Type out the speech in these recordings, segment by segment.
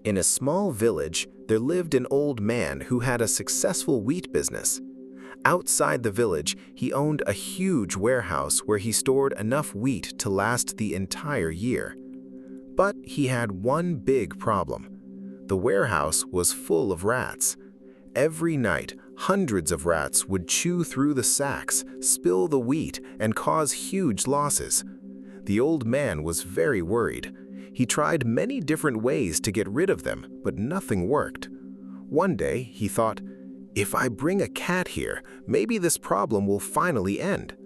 In a small village, there lived an old man who had a successful wheat business. Outside the village, he owned a huge warehouse where he stored enough wheat to last the entire year. But he had one big problem. The warehouse was full of rats. Every night, hundreds of rats would chew through the sacks, spill the wheat, and cause huge losses. The old man was very worried. He tried many different ways to get rid of them, but nothing worked. One day, he thought, if I bring a cat here, maybe this problem will finally end.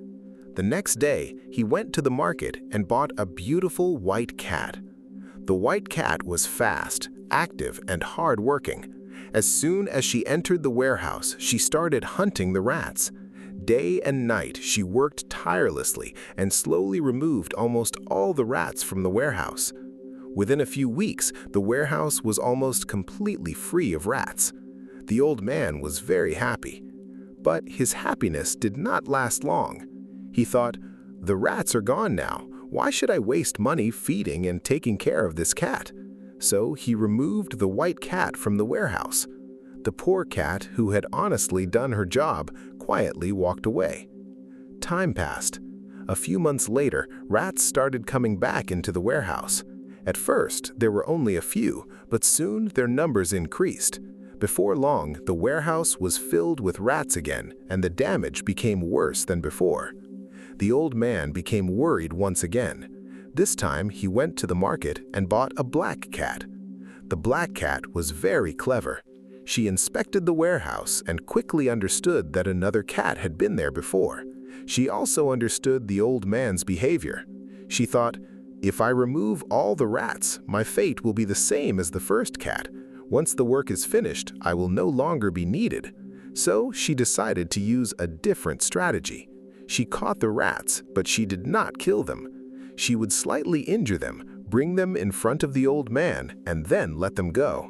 The next day, he went to the market and bought a beautiful white cat. The white cat was fast, active, and hard-working. As soon as she entered the warehouse, she started hunting the rats. Day and night, she worked tirelessly and slowly removed almost all the rats from the warehouse. Within a few weeks, the warehouse was almost completely free of rats. The old man was very happy. But his happiness did not last long. He thought, the rats are gone now. Why should I waste money feeding and taking care of this cat? So he removed the white cat from the warehouse. The poor cat, who had honestly done her job, quietly walked away. Time passed. A few months later, rats started coming back into the warehouse. At first, there were only a few, but soon their numbers increased. Before long, the warehouse was filled with rats again, and the damage became worse than before. The old man became worried once again. This time, he went to the market and bought a black cat. The black cat was very clever. She inspected the warehouse and quickly understood that another cat had been there before. She also understood the old man's behavior. She thought, if I remove all the rats, my fate will be the same as the first cat. Once the work is finished, I will no longer be needed. So she decided to use a different strategy. She caught the rats, but she did not kill them. She would slightly injure them, bring them in front of the old man, and then let them go.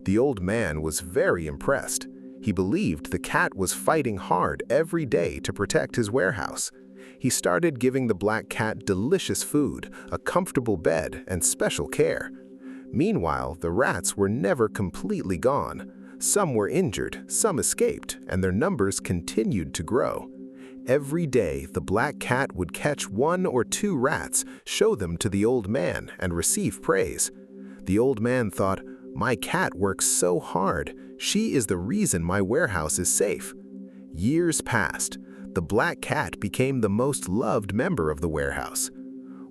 The old man was very impressed. He believed the cat was fighting hard every day to protect his warehouse. He started giving the black cat delicious food, a comfortable bed, and special care. Meanwhile, the rats were never completely gone. Some were injured, some escaped, and their numbers continued to grow. Every day, the black cat would catch 1 or 2 rats, show them to the old man, and receive praise. The old man thought, my cat works so hard. She is the reason my warehouse is safe. Years passed. The black cat became the most loved member of the warehouse.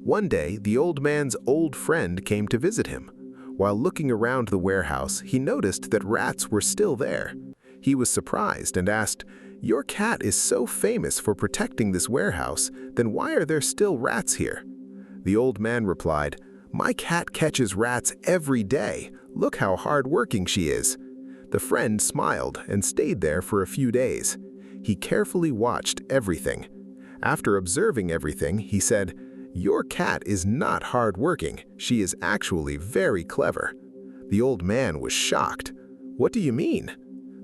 One day, the old man's old friend came to visit him. While looking around the warehouse, he noticed that rats were still there. He was surprised and asked, your cat is so famous for protecting this warehouse, then why are there still rats here? The old man replied, my cat catches rats every day. Look how hard-working she is. The friend smiled and stayed there for a few days. He carefully watched everything. After observing everything, he said, your cat is not hard-working. She is actually very clever. The old man was shocked. What do you mean?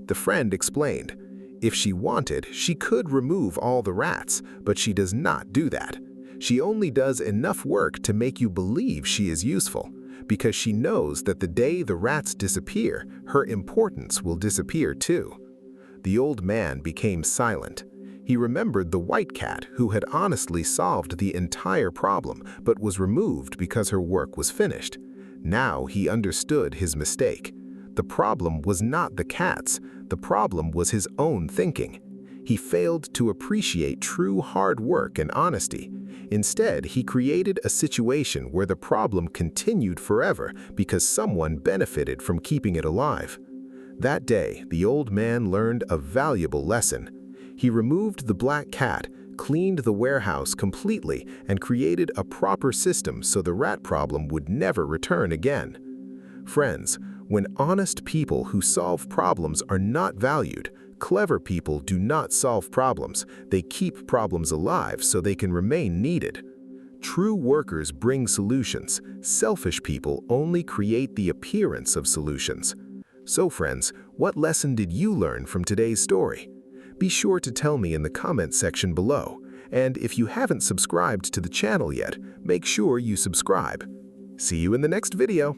The friend explained, if she wanted, she could remove all the rats, but she does not do that. She only does enough work to make you believe she is useful, because she knows that the day the rats disappear, her importance will disappear too. The old man became silent. He remembered the white cat who had honestly solved the entire problem but was removed because her work was finished. Now he understood his mistake. The problem was not the cat's. The problem was his own thinking. He failed to appreciate true hard work and honesty. Instead, he created a situation where the problem continued forever because someone benefited from keeping it alive. That day, the old man learned a valuable lesson. He removed the black cat, cleaned the warehouse completely, and created a proper system so the rat problem would never return again. Friends, when honest people who solve problems are not valued, clever people do not solve problems. They keep problems alive so they can remain needed. True workers bring solutions. Selfish people only create the appearance of solutions. So friends, what lesson did you learn from today's story? Be sure to tell me in the comment section below. And if you haven't subscribed to the channel yet, make sure you subscribe. See you in the next video.